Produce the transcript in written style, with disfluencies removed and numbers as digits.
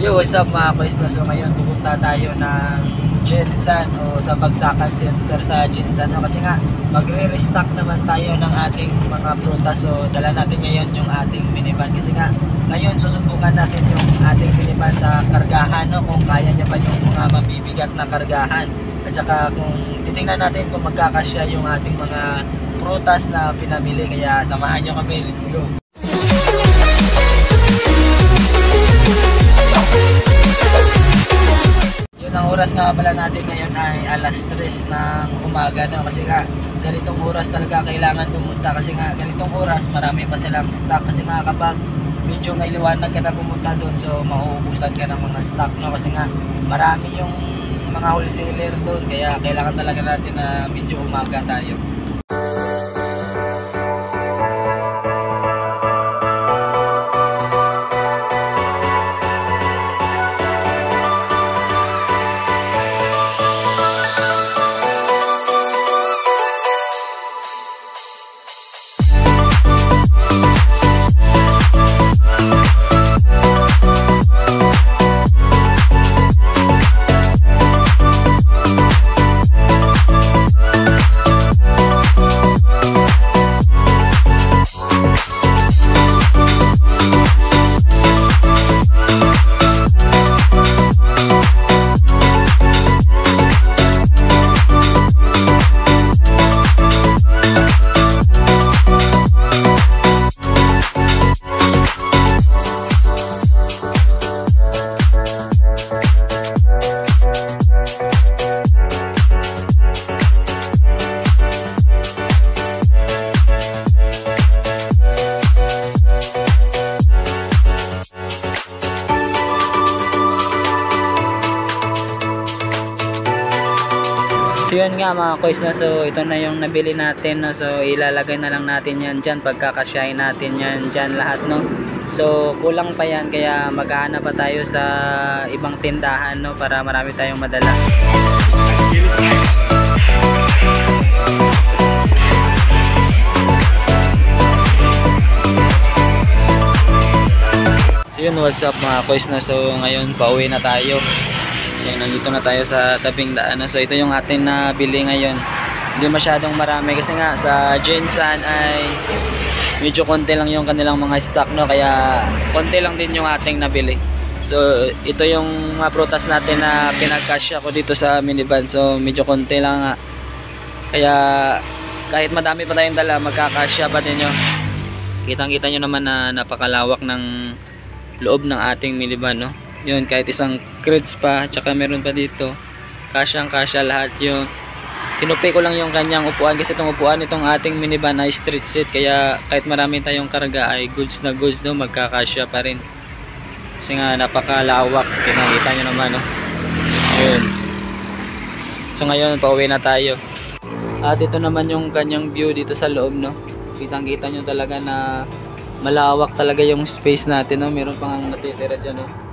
Yo, what's up mga boys? So ngayon pupunta tayo ng Jensen o sa Bagsakan Center sa Jensen, no? Kasi nga magre-restock naman tayo ng ating mga prutas. So dala natin ngayon yung ating minivan kasi nga ngayon susubukan natin yung ating minivan sa kargahan, no? Kung kaya niya ba yung mga mabibigat na kargahan, at saka kung titingnan natin kung magkakasya yung ating mga prutas na pinamili. Kaya samahan nyo kami, let's go! Ang oras nga pala natin ngayon ay alas 3 ng umaga, no? Kasi nga ganitong oras talaga kailangan pumunta, kasi nga ganitong oras marami pa silang stock. Kasi nga kapag medyo may liwanag ka na pumunta doon, so mauubusan ka ng mga stock, no? Kasi nga marami yung mga wholesaler doon, kaya kailangan talaga natin na medyo umaga tayo. So yun nga mga kois, na so ito na yung nabili natin, no? So ilalagay na lang natin yan dyan, pagkakasyahin natin yan dyan lahat, no? So kulang pa yan, kaya maghahanap pa tayo sa ibang tindahan, no? Para marami tayong madala. So yun, what's up mga kois, no? So ngayon pauwi na tayo. So nandito na tayo sa tabing daan. So ito yung atin na bili ngayon. Hindi masyadong marami kasi nga sa Jensen ay medyo konti lang yung kanilang mga stock, no? Kaya konti lang din yung ating nabili. So ito yung mga prutas natin na pinagkasya ko dito sa minivan. So medyo konti lang nga. Kaya kahit madami pa tayong dala, magkakasya pa din yun. Kitang-kita nyo naman na napakalawak ng loob ng ating minivan, no? Yun, kahit isang crates pa, tsaka meron pa dito, kasyang kasya lahat yun. Tinupi ko lang yung kanyang upuan kasi itong upuan itong ating minivan ay street seat, kaya kahit marami tayong karga ay goods na goods, no? Magkakasya pa rin kasi nga napakalawak. Kinakita nyo naman, no? Yun. So ngayon pauwi na tayo, at ito naman yung kanyang view dito sa loob, no? Kitang kita nyo talaga na malawak talaga yung space natin, no? Meron pang natitira dyan, no?